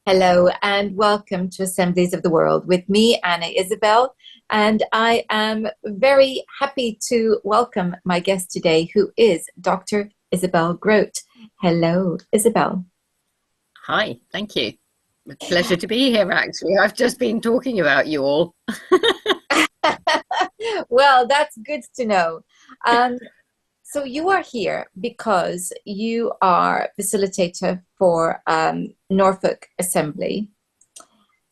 Hello and welcome to Assemblies of the World with me, Anna Isabel. And I am very happy to welcome my guest today, who is Dr. Isabelle Grote. Hello, Isabel. Hi, thank you. Pleasure to be here, actually. I've just been talking about you all. Well, that's good to know. Um, so you are here because you are facilitator for Norfolk Assembly,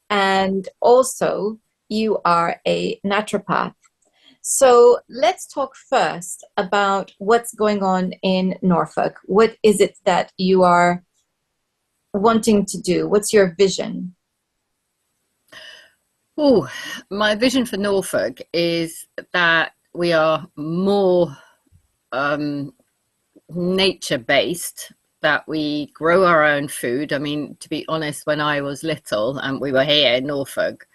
and also you are a naturopath. So let's talk first about what's going on in Norfolk. What is it that you are wanting to do? What's your vision? Oh, my vision for Norfolk is that we are more um, nature-based, that we grow our own food. I mean, to be honest, when I was little and we were here in Norfolk,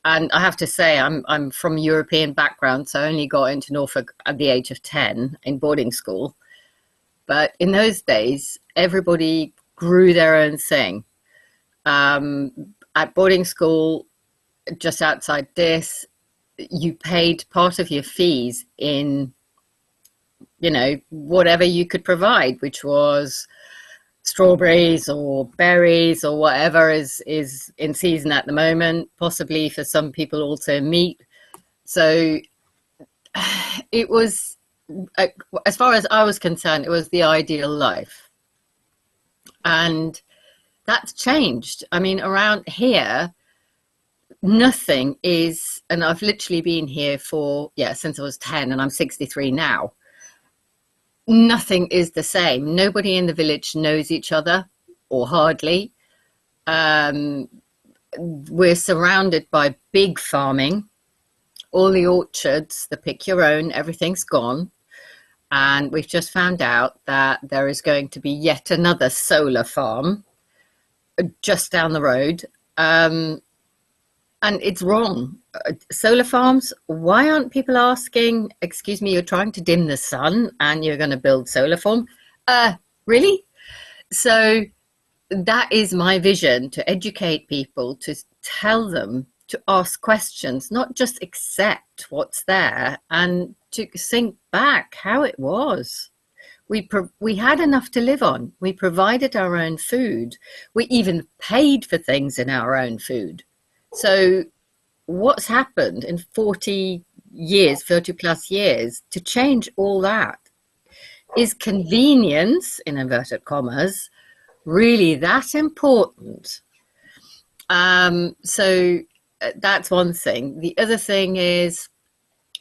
and I have to say, I'm from European background, so I only got into Norfolk at the age of 10 in boarding school. But in those days, everybody grew their own thing. At boarding school, just outside this, you paid part of your fees in, whatever you could provide, which was strawberries or berries or whatever is in season at the moment, possibly for some people also meat. So it was, as far as I was concerned, it was the ideal life. And that's changed. I mean, around here, nothing is, and I've literally been here for, yeah, since I was 10 and I'm 63 now. Nothing is the same. Nobody in the village knows each other, or hardly. Um, we're surrounded by big farming, all the orchards, the pick your own, everything's gone. And we've just found out that there is going to be yet another solar farm just down the road. And it's wrong. Solar farms, why aren't people asking, excuse me, you're trying to dim the sun and you're going to build solar farm? Really? So that is my vision, to educate people, to tell them to ask questions, not just accept what's there, and to think back how it was. We had enough to live on. We provided our own food. We even paid for things in our own food. So what's happened in 40 years, 30 plus years, to change all that? Is convenience, in inverted commas, really that important? So that's one thing. The other thing is,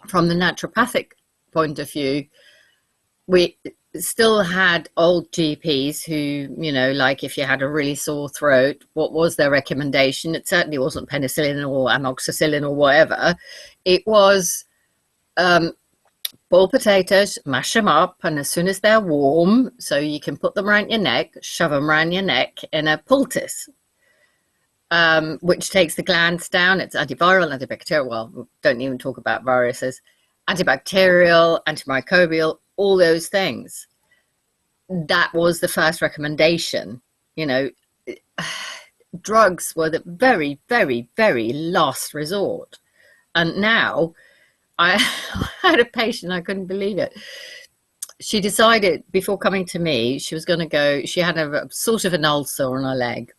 from the naturopathic point of view, we still had old GPs who, like if you had a really sore throat, what was their recommendation? It certainly wasn't penicillin or amoxicillin or whatever. It was boil potatoes, mash them up, and as soon as they're warm, so you can put them around your neck, shove them around your neck in a poultice, which takes the glands down. It's antiviral, antibacterial. Well, don't even talk about viruses. Antibacterial, antimicrobial, all those things. That was the first recommendation. You know, drugs were the very, very, very last resort. And now I had a patient, I couldn't believe it. She decided before coming to me, she was going to go, she had a sort of an ulcer on her leg.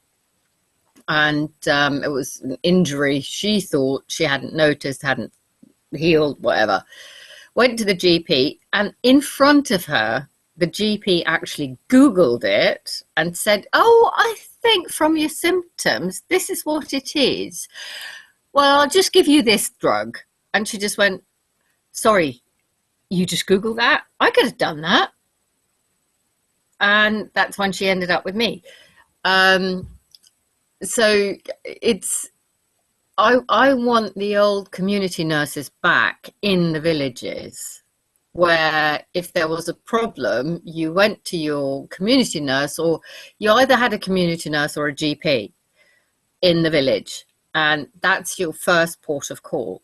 And it was an injury she thought she hadn't noticed, hadn't healed, whatever. Went to the GP, and in front of her, the GP actually Googled it and said, "Oh, I think from your symptoms, this is what it is. Well, I'll just give you this drug." And she just went, "Sorry, you just Googled that? I could have done that." And that's when she ended up with me. Um, so it's, I want the old community nurses back in the villages, where if there was a problem, you went to your community nurse, or you either had a community nurse or a GP in the village, and that's your first port of call.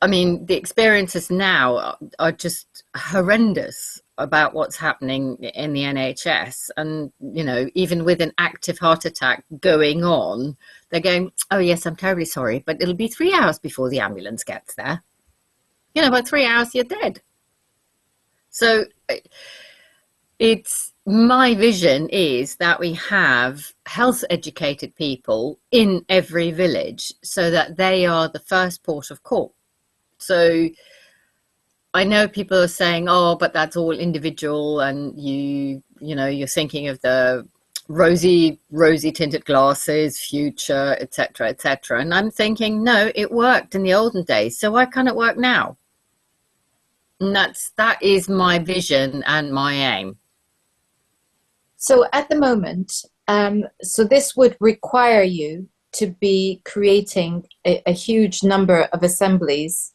I mean, the experiences now are just horrendous. about what's happening in the NHS, and even with an active heart attack going on, they're going, oh yes, I'm terribly sorry, but it'll be 3 hours before the ambulance gets there. About 3 hours you're dead. So it's my vision is that we have health educated people in every village so that they are the first port of call. So I know people are saying, oh, but that's all individual, and you're thinking of the rosy tinted glasses, future, etc., etc. And I'm thinking, no, it worked in the olden days, so why can't it work now? And that is my vision and my aim. So at the moment, so this would require you to be creating a huge number of assemblies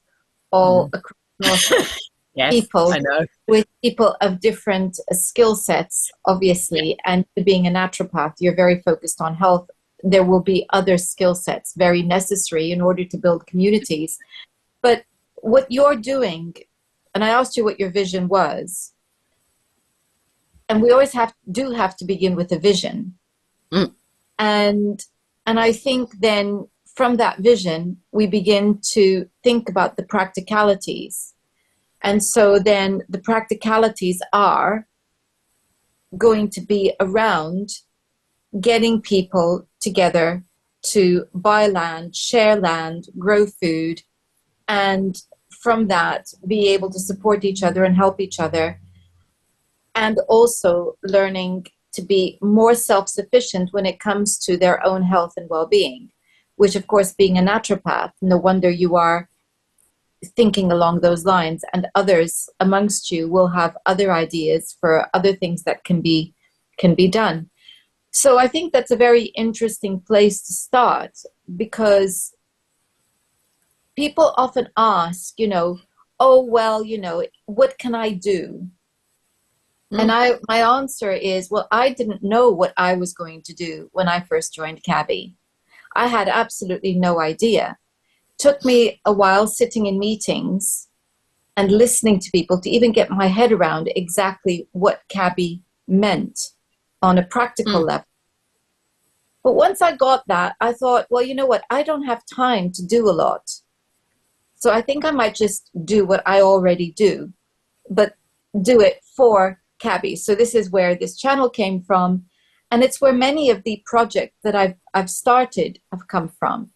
all across North. Yes, people, I know. with people of different skill sets, obviously, and being a naturopath, you're very focused on health. There will be other skill sets very necessary in order to build communities. But what you're doing, and I asked you what your vision was, and we always have to begin with a vision. And I think then from that vision, we begin to think about the practicalities. And so then the practicalities are going to be around getting people together to buy land, share land, grow food, and from that be able to support each other and help each other. And also learning to be more self-sufficient when it comes to their own health and well-being, which of course, being a naturopath, no wonder you are thinking along those lines, and others amongst you will have other ideas for other things that can be done. So I think that's a very interesting place to start, because people often ask, oh, well, what can I do? And my answer is, well, I didn't know what I was going to do when I first joined CABI. I had absolutely no idea. Took me a while sitting in meetings and listening to people to even get my head around exactly what CABI meant on a practical level. But once I got that, I thought, well, you know what? I don't have time to do a lot. So I think I might just do what I already do, but do it for CABI. So this is where this channel came from. And it's where many of the projects that I've started have come from.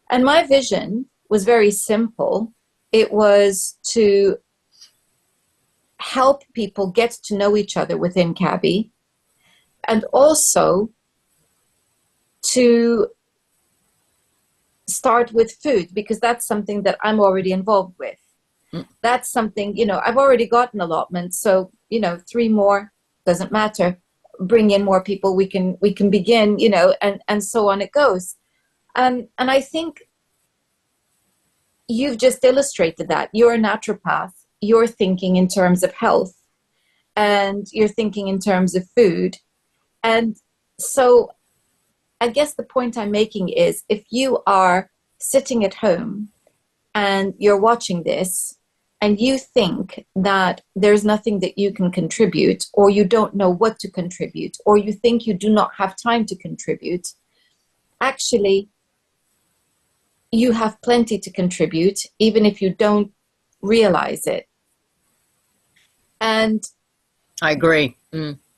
And my vision was very simple. It was to help people get to know each other within CABI, and also to start with food, because that's something that I'm already involved with. That's something, I've already got an allotment. So, 3 more, doesn't matter. Bring in more people, we can begin, and so on it goes. And I think you've just illustrated that. You're a naturopath. You're thinking in terms of health, and you're thinking in terms of food. And so I guess the point I'm making is, if you are sitting at home and you're watching this and you think that there's nothing that you can contribute, or you don't know what to contribute, or you think you do not have time to contribute, actually, you have plenty to contribute, even if you don't realize it. And I agree.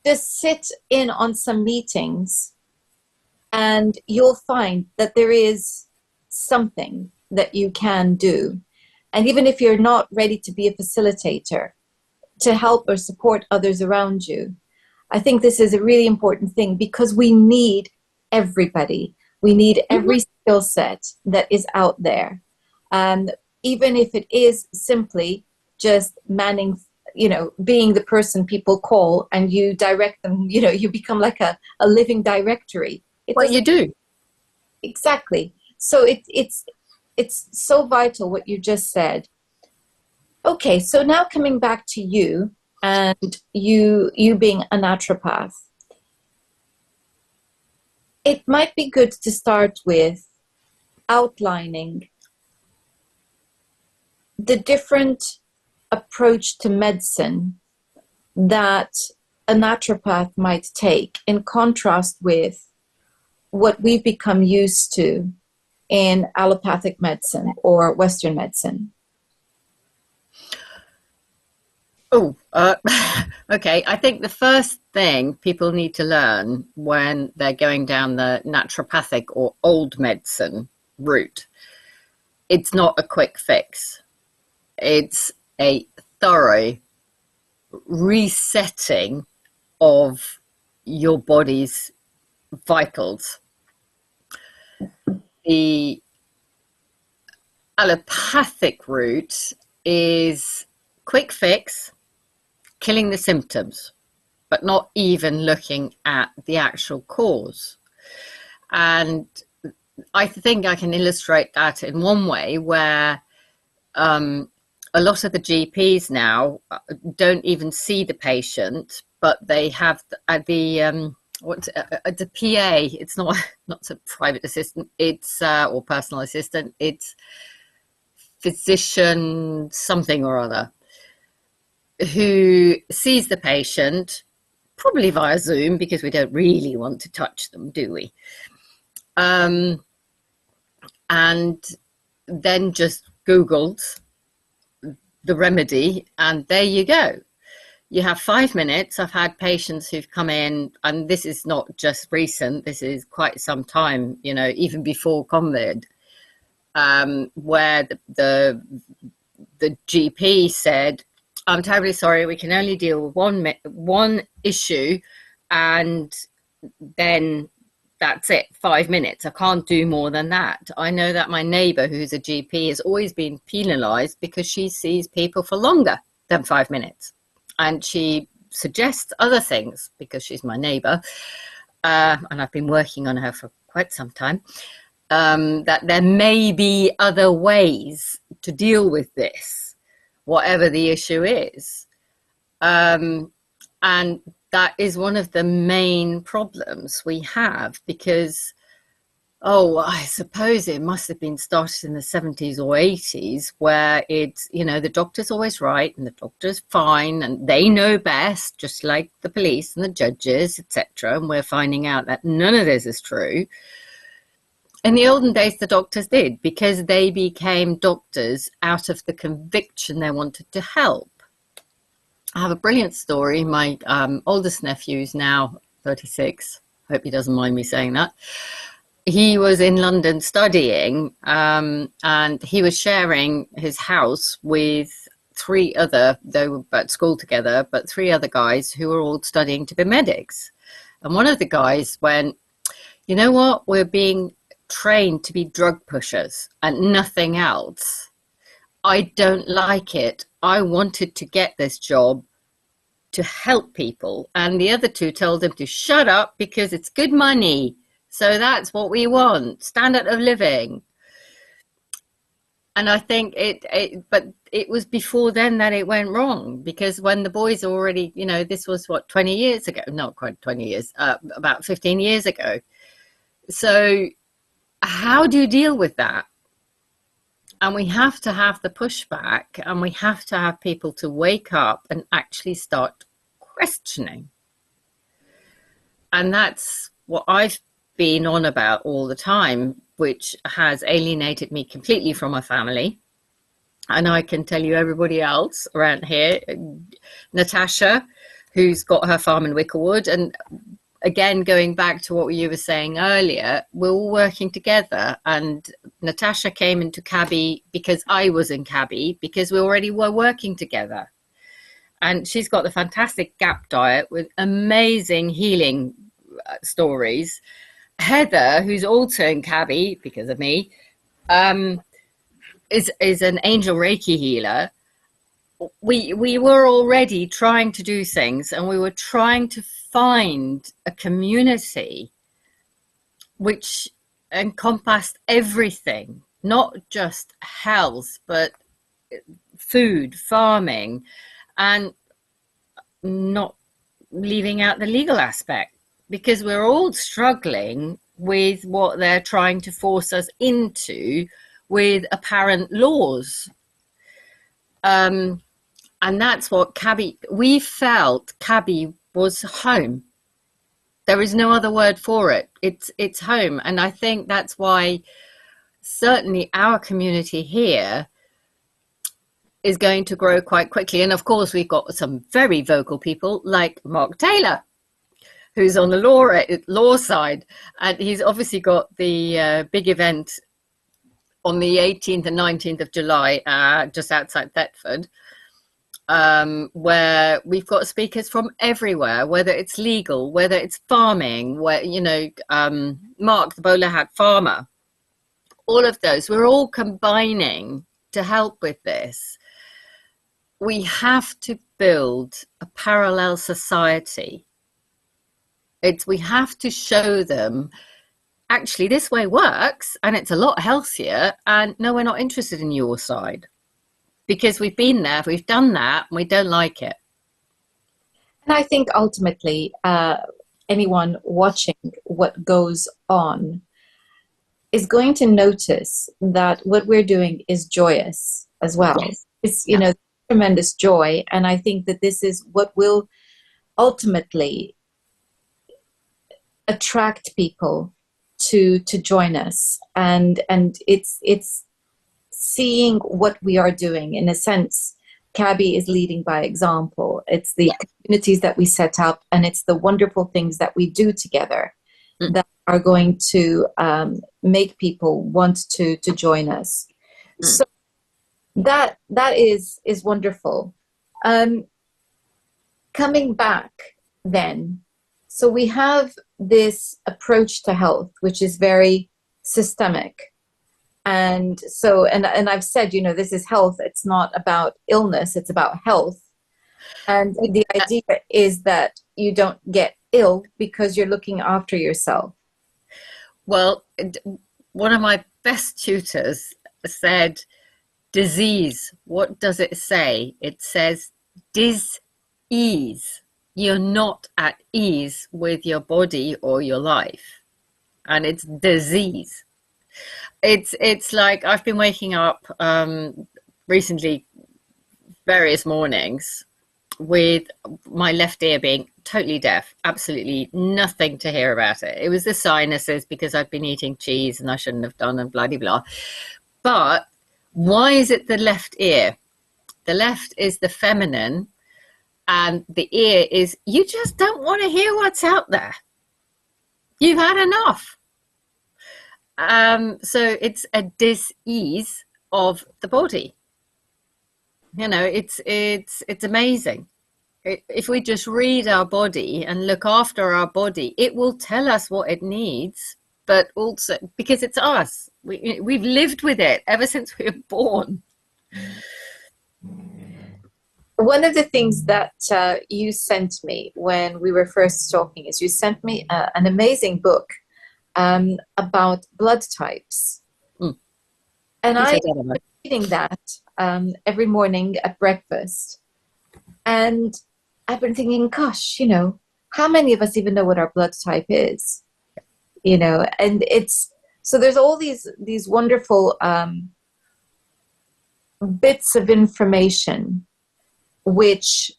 Just sit in on some meetings and you'll find that there is something that you can do. And even if you're not ready to be a facilitator, to help or support others around you, I think this is a really important thing, because we need everybody. We need every skill set that is out there. Even if it is simply just manning, being the person people call and you direct them, you become like a living directory. Well, you do. Exactly. So it's so vital what you just said. Okay, so now coming back to you, and you being a naturopath, it might be good to start with outlining the different approach to medicine that a naturopath might take in contrast with what we've become used to in allopathic medicine or Western medicine? Oh, okay. I think the first thing people need to learn when they're going down the naturopathic or old medicine route, it's not a quick fix. It's a thorough resetting of your body's vitals. The allopathic route is quick fix, killing the symptoms, but not even looking at the actual cause. And I think I can illustrate that in one way where a lot of the GPs now don't even see the patient, but they have the PA. It's not a private assistant. It's or personal assistant. It's physician something or other who sees the patient, probably via Zoom, because we don't really want to touch them, do we? And then just Googled the remedy, and there you go. You have 5 minutes. I've had patients who've come in, and this is not just recent, this is quite some time, even before COVID, where the GP said, I'm terribly sorry, we can only deal with one issue, and then that's it, 5 minutes. I can't do more than that. I know that my neighbour, who's a GP, has always been penalised because she sees people for longer than 5 minutes. And she suggests other things because she's my neighbour, and I've been working on her for quite some time, that there may be other ways to deal with this, whatever the issue is. And that is one of the main problems we have, because, I suppose it must have been started in the 70s or 80s, where it's, the doctor's always right and the doctor's fine and they know best, just like the police and the judges, etc. And we're finding out that none of this is true. In the olden days, the doctors did, because they became doctors out of the conviction they wanted to help. I have a brilliant story. My oldest nephew is now 36. Hope he doesn't mind me saying that. He was in London studying, and he was sharing his house with 3 other, they were at school together, but 3 other guys who were all studying to be medics. And one of the guys went, you know what, we're being trained to be drug pushers and nothing else. I don't like it. I wanted to get this job to help people. And the other 2 told him to shut up because it's good money. So that's what we want, standard of living. And I think but it was before then that it went wrong, because when the boys already, this was 20 years ago, not quite 20 years, about 15 years ago. So how do you deal with that? And we have to have the pushback, and we have to have people to wake up and actually start questioning. And that's what I've been on about all the time, which has alienated me completely from my family. And I can tell you, everybody else around here, Natasha, who's got her farm in Wickerwood, and again, going back to what you were saying earlier, we're all working together. And Natasha came into Cabby because I was in Cabby, because we already were working together. And she's got the fantastic GAP diet with amazing healing stories. Heather, who's also in Cabby because of me, is an angel Reiki healer. We were already trying to do things, and we were trying to find a community which encompassed everything, not just health, but food, farming, and not leaving out the legal aspect, because we're all struggling with what they're trying to force us into with apparent laws. And that's what we felt Cabby was home. There is no other word for it. It's home. And I think that's why certainly our community here is going to grow quite quickly. And of course, we've got some very vocal people like Mark Taylor, who's on the law side. And he's obviously got the big event on the 18th and 19th of July, just outside Thetford, where we've got speakers from everywhere, whether it's legal, whether it's farming, where, Mark, the bowler hat farmer, all of those, we're all combining to help with this. We have to build a parallel society. We have to show them, actually, this way works and it's a lot healthier, and no, we're not interested in your side. Because we've been there, we've done that, and we don't like it. And I think ultimately, anyone watching what goes on is going to notice that what we're doing is joyous as well. Yes. It's, tremendous joy. And I think that this is what will ultimately attract people to join us. And it's seeing what we are doing. In a sense, Cabby is leading by example. It's the communities that we set up, and it's the wonderful things that we do together that are going to make people want to join us. So that is wonderful. Coming back then, so we have this approach to health, which is very systemic. And so, and I've said, this is health. It's not about illness. It's about health. And the idea is that you don't get ill because you're looking after yourself. Well, one of my best tutors said, disease, what does it say? It says dis-ease. You're not at ease with your body or your life. And it's disease. It's like I've been waking up recently various mornings with my left ear being totally deaf, absolutely nothing to hear about it. It was the sinuses because I've been eating cheese and I shouldn't have done, and blah, blah, blah. But why is it the left ear? The left is the feminine, and the ear is, you just don't want to hear what's out there. You've had enough. So it's a dis-ease of the body. It's amazing. If we just read our body and look after our body, it will tell us what it needs, but also because it's us. We've lived with it ever since we were born. One of the things that you sent me when we were first talking is you sent me an amazing book about blood types. And I'm reading that every morning at breakfast. And I've been thinking, gosh, how many of us even know what our blood type is? And so there's all these wonderful bits of information which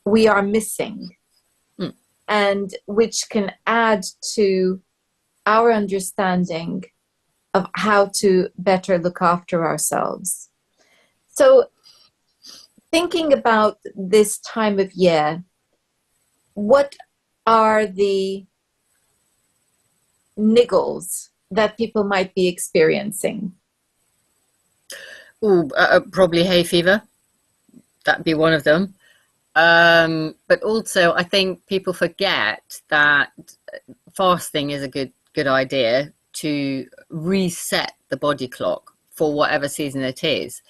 we are missing and which can add to our understanding of how to better look after ourselves. So thinking about this time of year, what are the niggles that people might be experiencing? Probably hay fever. That'd be one of them. But also, I think people forget that fasting is a good idea to reset the body clock for whatever season it is.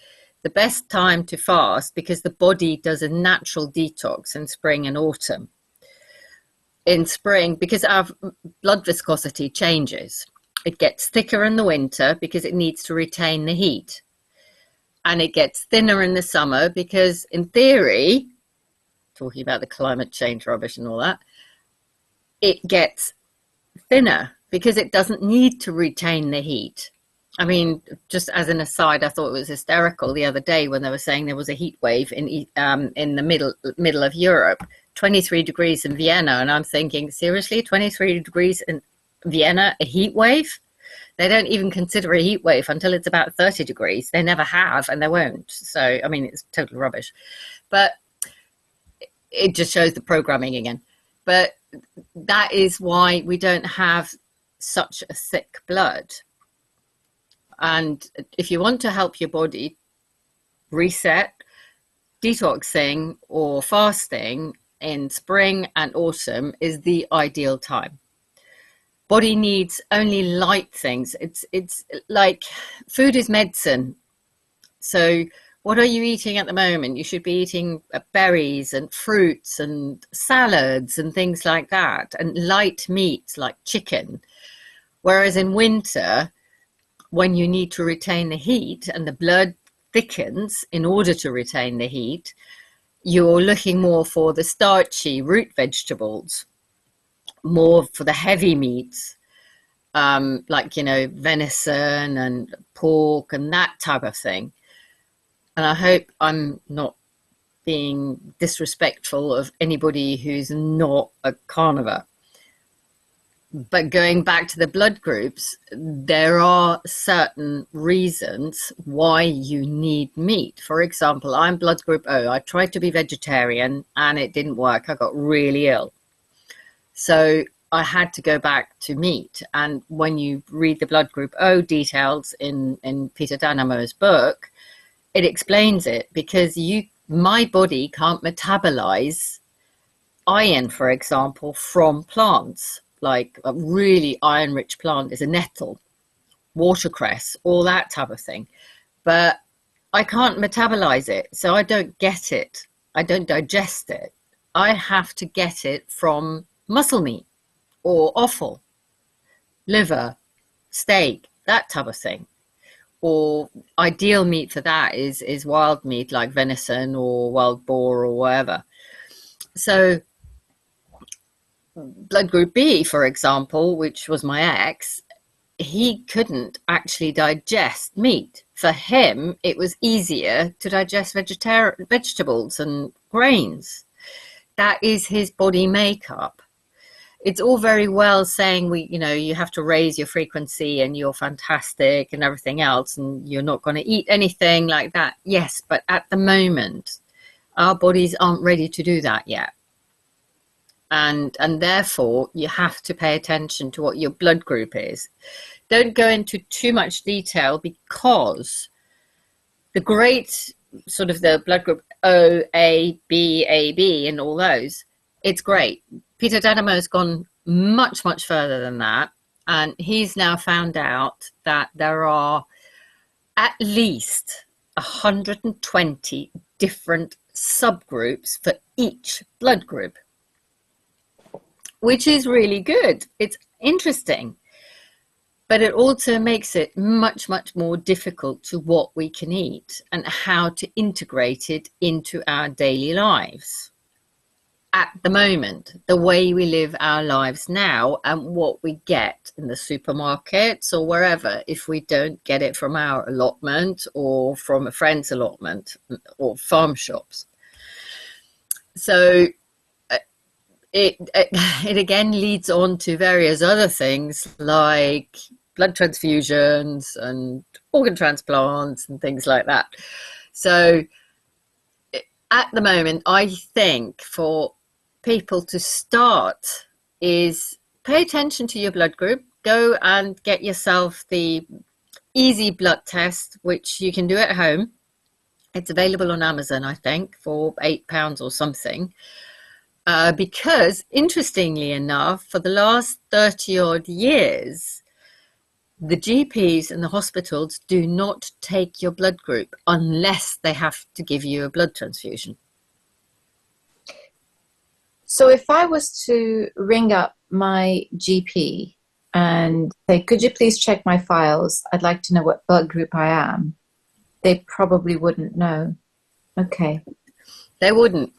The best time to fast, because the body does a natural detox in spring and autumn. In spring, because our blood viscosity changes, it gets thicker in the winter because it needs to retain the heat. And it gets thinner in the summer because, in theory, talking about the climate change rubbish and all that, it gets thinner because it doesn't need to retain the heat. I mean, just as an aside, I thought it was hysterical the other day when they were saying there was a heat wave in the middle of Europe, 23 degrees in Vienna, and I'm thinking, seriously, 23 degrees in Vienna, a heat wave? They don't even consider a heat wave until it's about 30 degrees. They never have, and they won't. So, I mean, it's total rubbish. But it just shows the programming again. But that is why we don't have such a thick blood. And if you want to help your body reset, detoxing or fasting in spring and autumn is the ideal time. Body needs only light things. It's like food is medicine. So what are you eating at the moment? You should be eating berries and fruits and salads and things like that, and light meats like chicken. Whereas in winter, when you need to retain the heat and the blood thickens in order to retain the heat, you're looking more for the starchy root vegetables, more for the heavy meats, like, venison and pork and that type of thing. And I hope I'm not being disrespectful of anybody who's not a carnivore. But going back to the blood groups, there are certain reasons why you need meat. For example, I'm blood group O. I tried to be vegetarian and it didn't work. I got really ill. So I had to go back to meat. And when you read the blood group O details in Peter Danamo's book, it explains it, because my body can't metabolize iron, for example, from plants. Like a really iron-rich plant is a nettle, watercress, all that type of thing. But I can't metabolize it, so I don't get it. I don't digest it. I have to get it from muscle meat or offal, liver, steak, that type of thing. Or ideal meat for that is wild meat like venison or wild boar or whatever. So blood group B, for example, which was my ex, he couldn't actually digest meat. For him, it was easier to digest vegetables and grains. That is his body makeup. It's all very well saying you have to raise your frequency and you're fantastic and everything else, and you're not going to eat anything like that. Yes, but at the moment, our bodies aren't ready to do that yet. And therefore, you have to pay attention to what your blood group is. Don't go into too much detail, because the great sort of the blood group O, A, B, AB, and all those, it's great. Peter Danamo has gone much, much further than that. And he's now found out that there are at least 120 different subgroups for each blood group, which is really good. It's interesting, but it also makes it much, much more difficult to what we can eat and how to integrate it into our daily lives. At the moment, the way we live our lives now and what we get in the supermarkets or wherever, if we don't get it from our allotment or from a friend's allotment or farm shops. So it again leads on to various other things like blood transfusions and organ transplants and things like that. So at the moment, I think for people to start is pay attention to your blood group. Go and get yourself the easy blood test, which you can do at home. It's available on Amazon, I think, for £8 or something. Because interestingly enough, for the last 30 odd years, the GPs and the hospitals do not take your blood group unless they have to give you a blood transfusion. So if I was to ring up my GP and say, could you please check my files? I'd like to know what blood group I am. They probably wouldn't know. Okay. They wouldn't.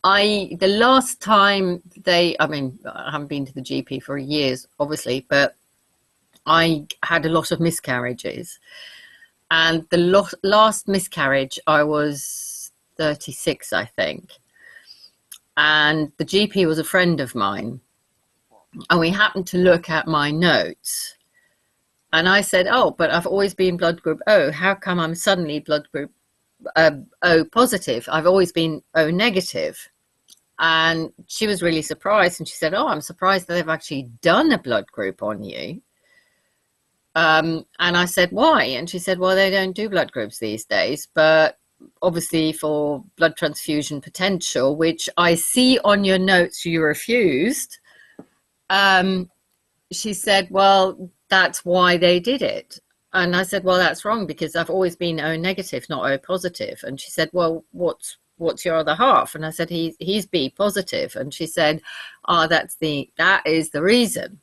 The last time I haven't been to the GP for years, obviously, but I had a lot of miscarriages. And the last miscarriage, I was 36, I think. And the GP was a friend of mine. And we happened to look at my notes. And I said, oh, but I've always been blood group O. How come I'm suddenly blood group O positive? I've always been O negative. And she was really surprised. And she said, oh, I'm surprised that they've actually done a blood group on you. And I said, why? And she said, well, they don't do blood groups these days, but obviously for blood transfusion potential, which I see on your notes you refused. She said, well, that's why they did it. And I said, well, that's wrong because I've always been O negative, not O positive. And she said, well, what's your other half? And I said, he's B positive. And she said, oh, that is the reason.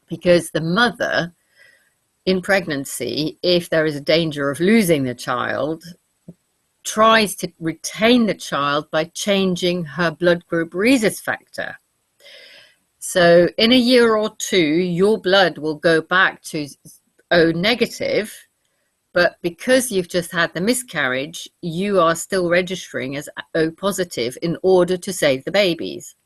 Because the mother in pregnancy, if there is a danger of losing the child, tries to retain the child by changing her blood group rhesus factor. So in a year or two, your blood will go back to O negative, but because you've just had the miscarriage, you are still registering as O positive in order to save the babies.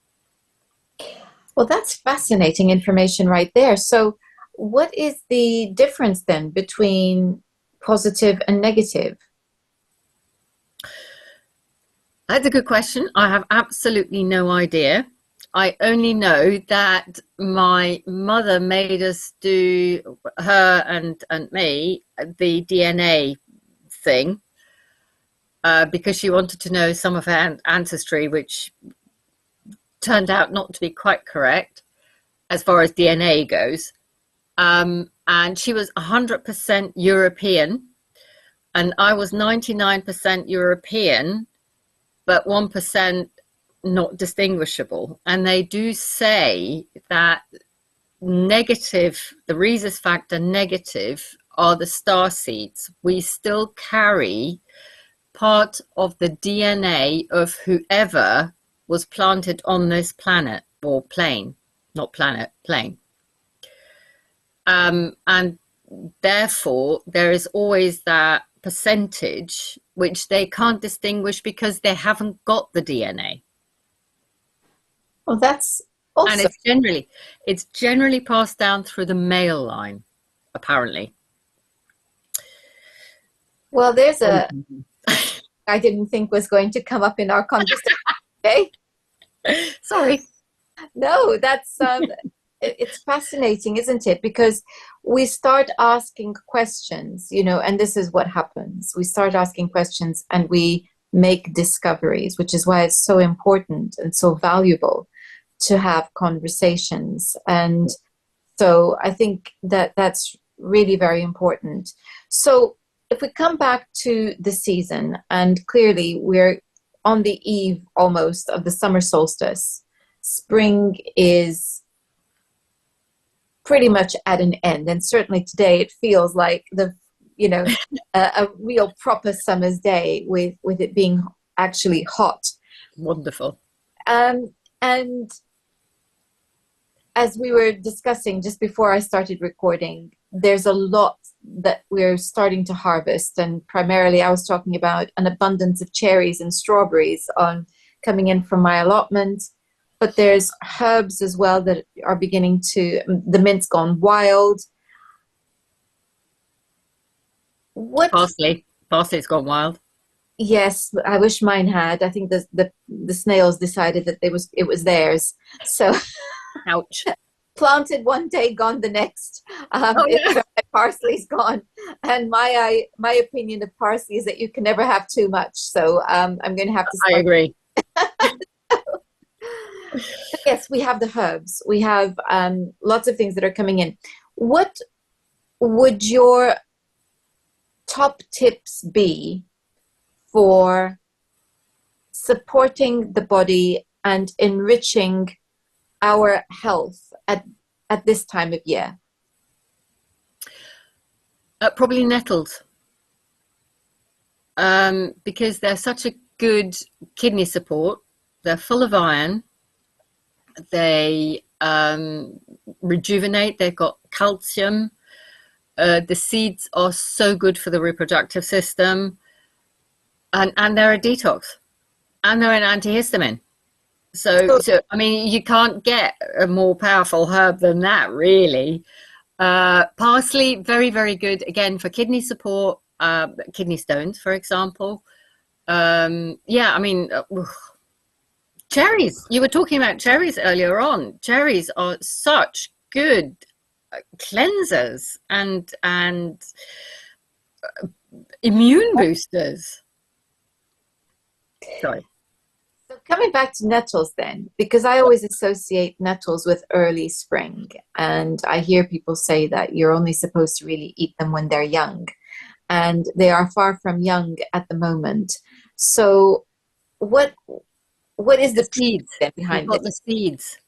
Well, that's fascinating information right there. So what is the difference then between positive and negative? That's a good question. I have absolutely no idea. I only know that my mother made us do, her and me, the DNA thing because she wanted to know some of her ancestry, which turned out not to be quite correct as far as DNA goes. And she was 100% European, and I was 99% European, but 1% not distinguishable. And they do say that negative, the rhesus factor negative, are the star seeds. We still carry part of the DNA of whoever was planted on this planet or plane, not planet, plane. And therefore, there is always that percentage which they can't distinguish because they haven't got the DNA. Well, that's also... And it's generally passed down through the male line, apparently. Well, there's a I didn't think was going to come up in our conversation today. Sorry. No, that's it's fascinating, isn't it? Because we start asking questions, and this is what happens. We start asking questions and we make discoveries, which is why it's so important and so valuable to have conversations. And so I think that that's really very important. So if we come back to the season, and clearly we're on the eve almost of the summer solstice, spring is pretty much at an end, and certainly today it feels like a real proper summer's day with it being actually hot. Wonderful. And as we were discussing just before I started recording, there's a lot that we're starting to harvest, and primarily I was talking about an abundance of cherries and strawberries coming in from my allotment. But there's herbs as well that are beginning to, the mint's gone wild. Parsley's gone wild. Yes, I wish mine had. I think the snails decided that it was theirs. So, ouch. Planted one day, gone the next. Parsley's gone, and my opinion of parsley is that you can never have too much. So I'm going to have to. I agree. Yes, we have the herbs. We have lots of things that are coming in. What would your top tips be for supporting the body and enriching our health at this time of year? Probably nettles, because they're such a good kidney support. They're full of iron. They rejuvenate. They've got calcium. The seeds are so good for the reproductive system, and they're a detox, and they're an antihistamine. So I mean, you can't get a more powerful herb than that, really. Parsley, very, very good again for kidney support, kidney stones, for example. Yeah, I mean, cherries. You were talking about cherries earlier on. Cherries are such good cleansers and immune boosters. Sorry. So coming back to nettles then, because I always associate nettles with early spring, and I hear people say that you're only supposed to really eat them when they're young, and they are far from young at the moment. So what is The the seeds. truth You've behind got this? the seeds.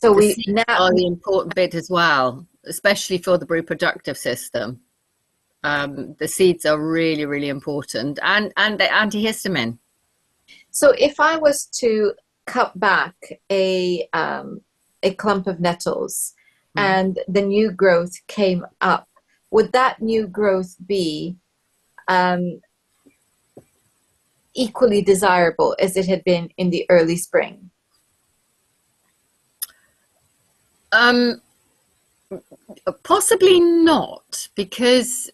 So The we seeds now, are the important bit as well, especially for the reproductive system. The seeds are really, really important, and the antihistamine. so if I was to cut back a clump of nettles Mm. and the new growth came up, would that new growth be um, equally desirable as it had been in the early spring? Um, Possibly not, because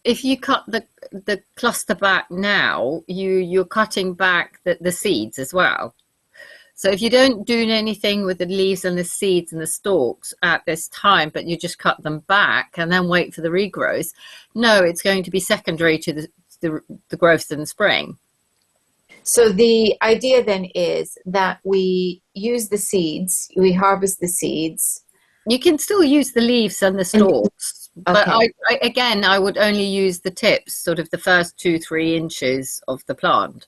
if you cut the cluster back now, you're cutting back the seeds as well. So if you don't do anything with the leaves and the seeds and the stalks at this time, but you just cut them back and then wait for the regrowth, no, it's going to be secondary to the growth in the spring. So the idea then is that we use the seeds, we harvest the seeds. You can still use the leaves and the And stalks, but okay, I would only use the tips, sort of the first 2-3 inches of the plant.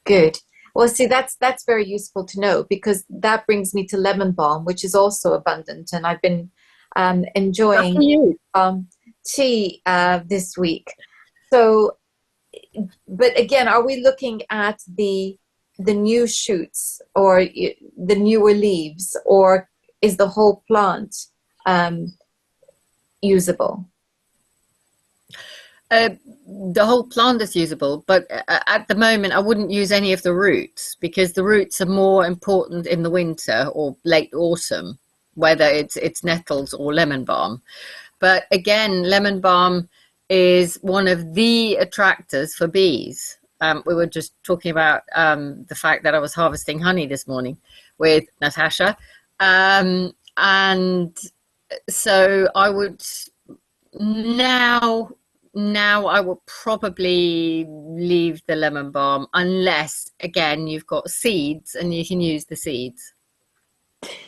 good. Well, see, that's very useful to know, because that brings me to lemon balm, which is also abundant, and I've been Good for enjoying you. tea this week. So, but again, are we looking at the new shoots or the newer leaves, or is the whole plant um, usable? The whole plant is usable, but at the moment I wouldn't use any of the roots, because the roots are more important in the winter or late autumn, whether it's nettles or lemon balm. But again, lemon balm is one of the attractors for bees. We were just talking about the fact that I was harvesting honey this morning with Natasha, and so I would now I will probably leave the lemon balm, unless again you've got seeds and you can use the seeds.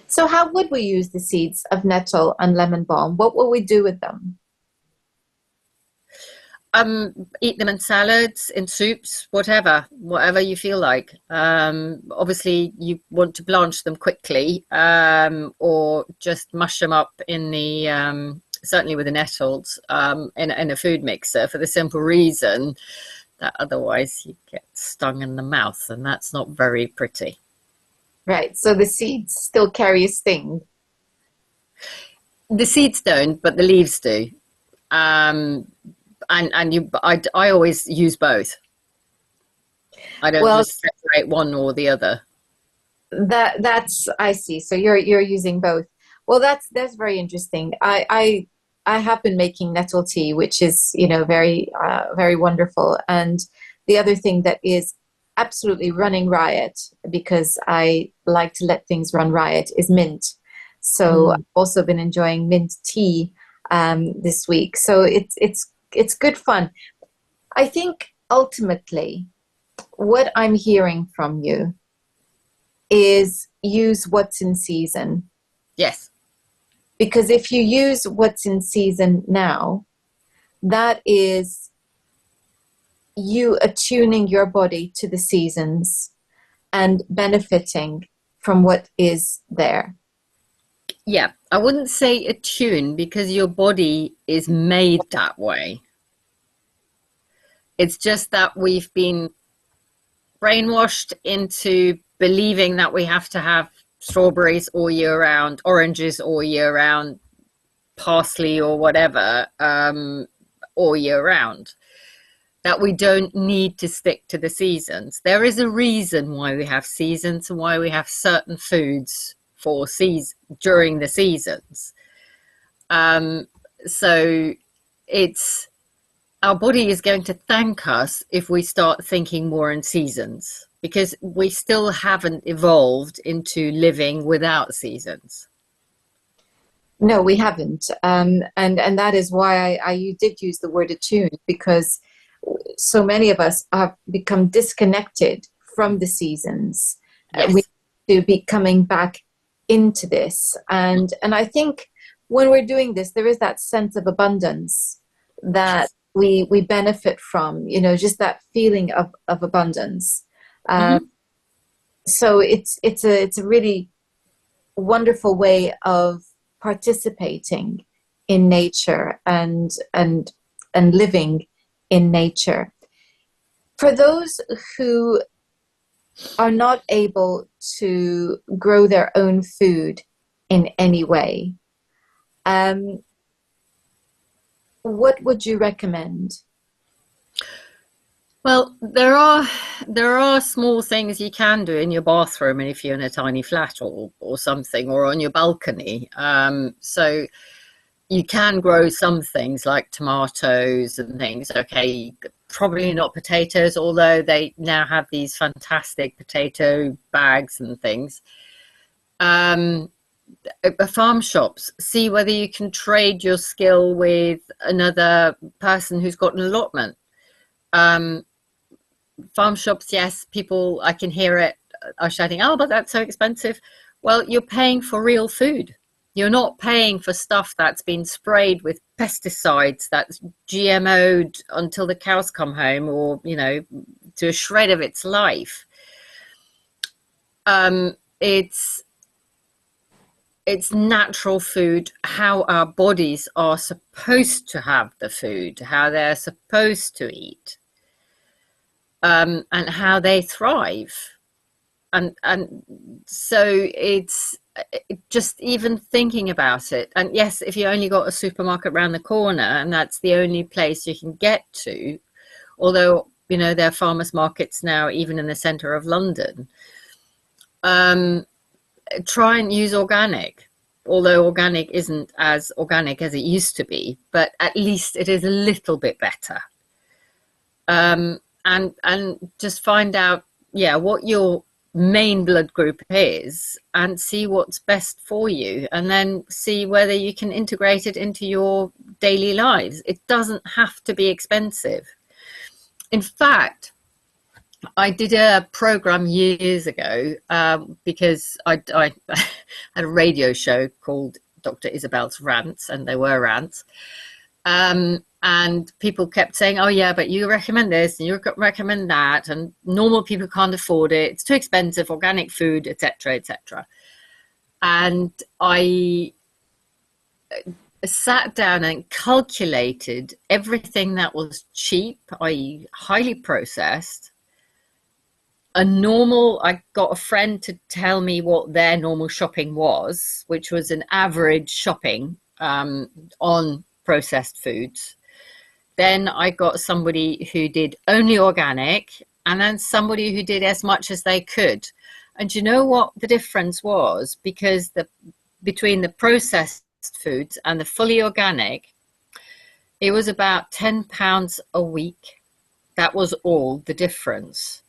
So how would we use the seeds of nettle and lemon balm? What will we do with them? Eat them in salads, in soups, whatever you feel like. Obviously you want to blanch them quickly, or just mush them up in the certainly with the nettles, in a food mixer, for the simple reason that otherwise you get stung in the mouth, and that's not very pretty. Right. So the seeds still carry a sting. The seeds don't, but the leaves do. Um, I always use both. I don't Well, just separate one or the other. that's I see. So you're using both. Well, that's very interesting. I have been making nettle tea, which is, very very wonderful. And the other thing that is absolutely running riot, because I like to let things run riot, is mint. So I've Mm. also been enjoying mint tea this week. So it's good fun. I think ultimately what I'm hearing from you is use what's in season. Yes. Because if you use what's in season now, that is you attuning your body to the seasons and benefiting from what is there. Yeah. I wouldn't say attune, because your body is made that way. It's just that we've been brainwashed into believing that we have to have strawberries all year round, oranges all year round, parsley or whatever all year round. That we don't need to stick to the seasons. There is a reason why we have seasons and why we have certain foods for during the seasons. So it's, our body is going to thank us if we start thinking more in seasons, because we still haven't evolved into living without seasons. No, we haven't. And that is why you did use the word attuned, because so many of us have become disconnected from the seasons. We Yes. need to be coming back into this. And I think when we're doing this, there is that sense of abundance that we benefit from, you know, just that feeling of abundance. Mm-hmm. So it's a really wonderful way of participating in nature and living in nature. For those who are not able to grow their own food in any way, what would you recommend? Well, there are small things you can do in your bathroom, and if you're in a tiny flat or something, or on your balcony. So you can grow some things like tomatoes and things. Okay, probably not potatoes, although they now have these fantastic potato bags and things. Farm shops, see whether you can trade your skill with another person who's got an allotment. Farm shops, yes, people, I can hear it, are shouting, oh, but that's so expensive. Well, you're paying for real food. You're not paying for stuff that's been sprayed with pesticides, that's GMO'd until the cows come home, or, you know, to a shred of its life. It's natural food, how our bodies are supposed to have the food, how they're supposed to eat, and how they thrive. And so it's just even thinking about it. And yes, if you only got a supermarket around the corner and that's the only place you can get to, although, you know, there are farmers markets now even in the centre of London, try and use organic, although organic isn't as organic as it used to be, but at least it is a little bit better. And just find out, yeah, what your main blood group is, and see what's best for you, and then see whether you can integrate it into your daily lives. It doesn't have to be expensive. In fact, I did a program years ago because I had a radio show called Dr. Isabelle's Rants, and they were rants. And people kept saying, oh, yeah, but you recommend this and you recommend that, and normal people can't afford it. It's too expensive, organic food, etc., etc. And I sat down and calculated everything that was cheap, i.e. highly processed. I got a friend to tell me what their normal shopping was, which was an average shopping on processed foods. Then I got somebody who did only organic, and then somebody who did as much as they could. And you know what the difference was? Because between the processed foods and the fully organic, it was about £10 a week. That was all the difference.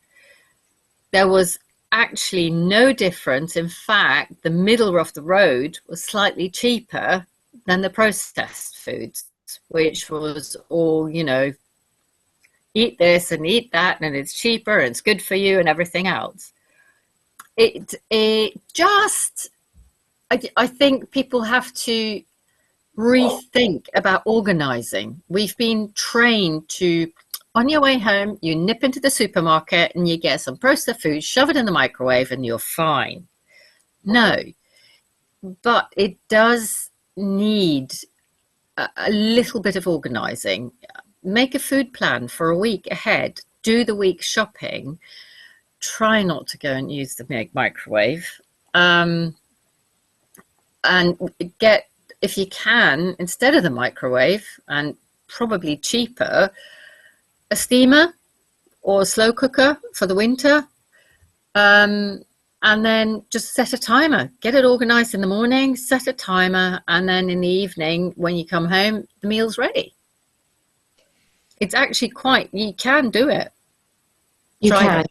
There was actually no difference. In fact, the middle of the road was slightly cheaper than the processed foods, which was all, you know, eat this and eat that, and it's cheaper and it's good for you and everything else. I think people have to rethink about organizing. We've been trained to, on your way home, you nip into the supermarket and you get some processed food, shove it in the microwave, and you're fine. No, but it does need a little bit of organizing. Make a food plan for a week ahead. Do the week shopping. Try not to go and use the microwave. And get, if you can, instead of the microwave, and probably cheaper, a steamer or a slow cooker for the winter. And then just set a timer, get it organized in the morning, set a timer, and then in the evening when you come home, the meal's ready. It's actually quite, you can do it. You Try can. it.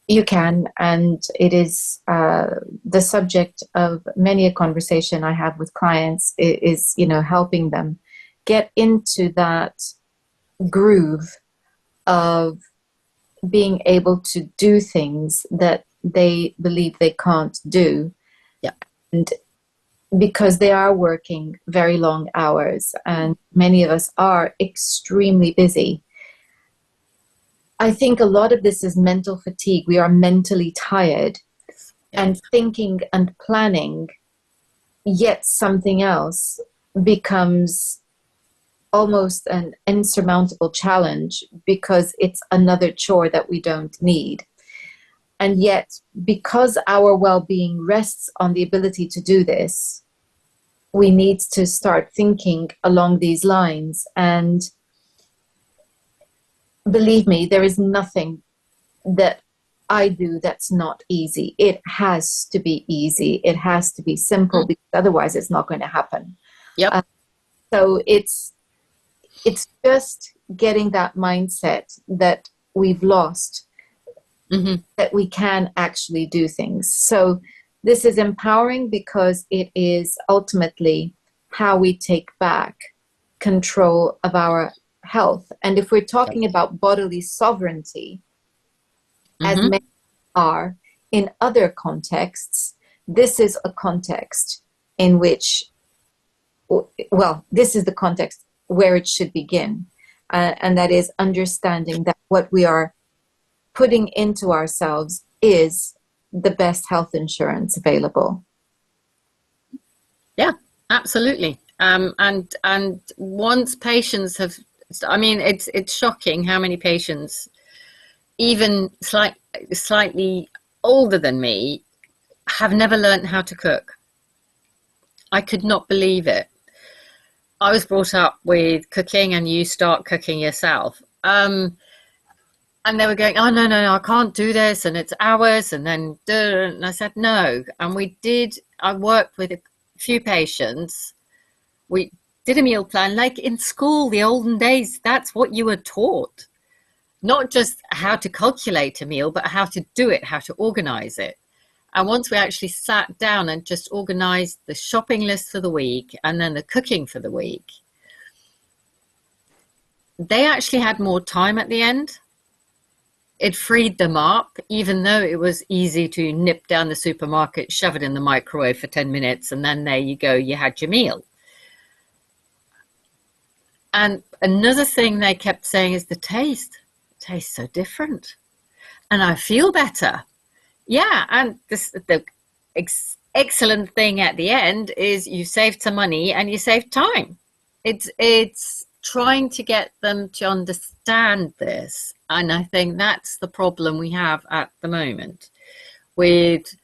You can, and it is the subject of many a conversation I have with clients is, helping them get into that groove of being able to do things that they believe they can't do. Yeah. And because they are working very long hours, and many of us are extremely busy. I think a lot of this is mental fatigue. We are mentally tired, and thinking and planning, yet something else becomes almost an insurmountable challenge because it's another chore that we don't need. And yet, because our well-being rests on the ability to do this, we need to start thinking along these lines. And believe me, there is nothing that I do that's not easy. It has to be easy. It has to be simple, because otherwise it's not going to happen. Yep. So it's just getting that mindset that we've lost, that we can actually do things. So this is empowering because it is ultimately how we take back control of our health. And if we're talking about bodily sovereignty, as many are in other contexts, this is a context in which, well, this is the context where it should begin. And that is understanding that what we are putting into ourselves is the best health insurance available. Yeah, absolutely. And once patients have, I mean, it's shocking how many patients, even slightly older than me, have never learned how to cook. I could not believe it. I was brought up with cooking, and you start cooking yourself. And they were going, oh, no, I can't do this, and it's hours, and then, and I said, no. And I worked with a few patients. We did a meal plan, like in school, the olden days, that's what you were taught. Not just how to calculate a meal, but how to do it, how to organize it. And once we actually sat down and just organized the shopping list for the week and then the cooking for the week, they actually had more time at the end. It freed them up, even though it was easy to nip down the supermarket, shove it in the microwave for 10 minutes, and then there you go, you had your meal. And another thing they kept saying is the taste. It tastes so different. And I feel better. Yeah, and the excellent thing at the end is you saved some money and you saved time. It's trying to get them to understand this. And I think that's the problem we have at the moment, with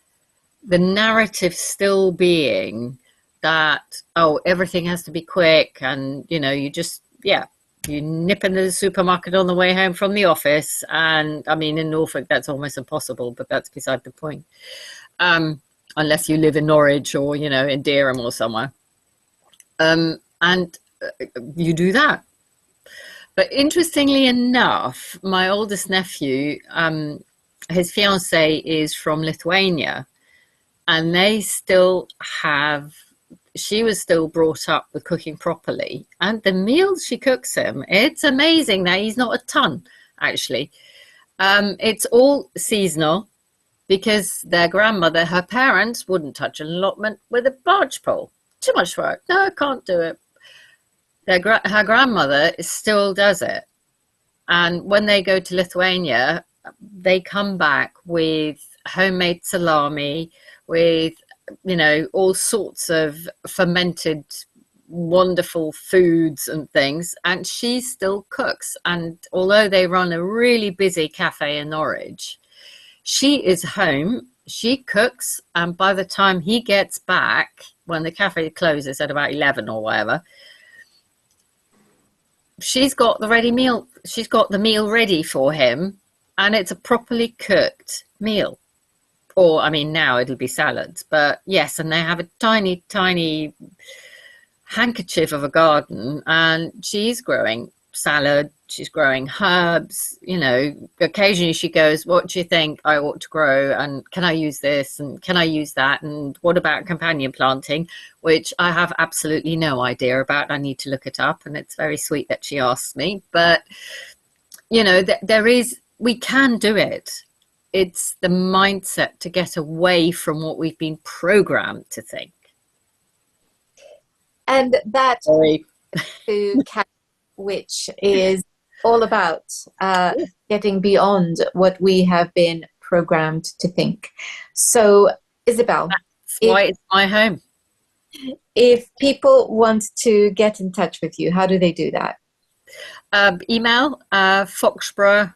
the narrative still being that, oh, everything has to be quick, and, you just, you nip into the supermarket on the way home from the office. And I mean, in Norfolk, that's almost impossible, but that's beside the point. Unless you live in Norwich or, in Dereham or somewhere. And you do that. But interestingly enough, my oldest nephew, his fiance is from Lithuania, and they still have, she was still brought up with cooking properly. And the meals she cooks him, it's amazing that he's not a ton, actually. It's all seasonal, because their grandmother, her parents, wouldn't touch an allotment with a barge pole. Too much work. No, I can't do it. Her grandmother still does it. And when they go to Lithuania, they come back with homemade salami, with, all sorts of fermented, wonderful foods and things. And she still cooks. And although they run a really busy cafe in Norwich, she is home she cooks, and by the time he gets back, when the cafe closes at about 11 or whatever, she's got the ready meal. She's got the meal ready for him, and it's a properly cooked meal. Or, I mean, now it'll be salads, but yes, and they have a tiny, tiny handkerchief of a garden, and she's growing salad, she's growing herbs. You know, occasionally she goes, what do you think I ought to grow, and can I use this, and can I use that, and what about companion planting, which I have absolutely no idea about. I need to look it up, and it's very sweet that she asks me. But you know, we can do it. It's the mindset to get away from what we've been programmed to think. And that Sorry. to which is all about getting beyond what we have been programmed to think. So, Isabelle, That's why it's my home. If people want to get in touch with you, how do they do that? Email foxburgh,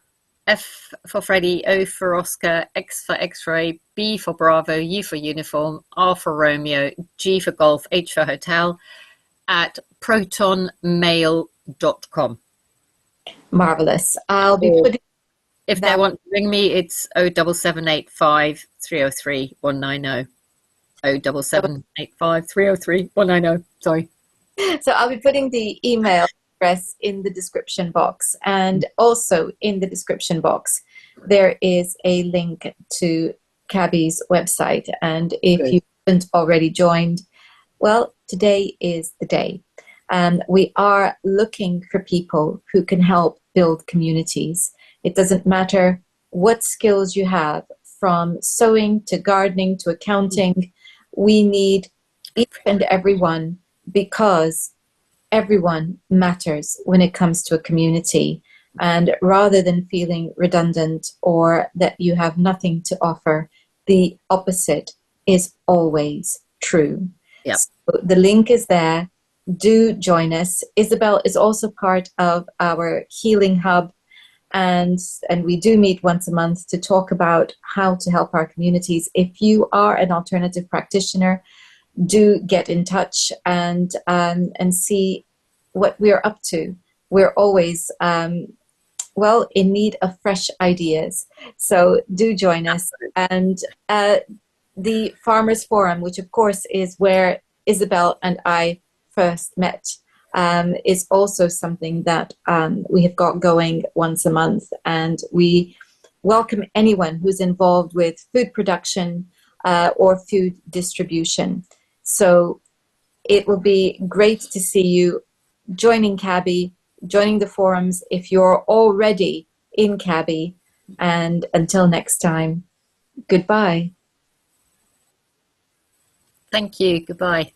F for Freddy, O for Oscar, X for X-ray, B for Bravo, U for Uniform, R for Romeo, G for Golf, H for Hotel, at protonmail.com. Marvelous. I'll be putting. If they want to ring me, it's 07785 303 190. 07785 303 190. Sorry. So I'll be putting the email address in the description box, and also in the description box there is a link to Cabby's website. And if you haven't already joined, well, today is the day. We are looking for people who can help build communities. It doesn't matter what skills you have, from sewing to gardening to accounting. We need each and every one, because everyone matters when it comes to a community. And rather than feeling redundant or that you have nothing to offer, the opposite is always true. Yep. So the link is there. Do join us. Isabelle is also part of our Healing Hub, and we do meet once a month to talk about how to help our communities. If you are an alternative practitioner, do get in touch and see what we're up to. We're always in need of fresh ideas. So do join us. And the Farmers Forum, which of course is where Isabelle and I first met, is also something that we have got going once a month. And we welcome anyone who's involved with food production or food distribution. So it will be great to see you joining Cabby, joining the forums if you're already in Cabby. And until next time, goodbye. Thank you. Goodbye.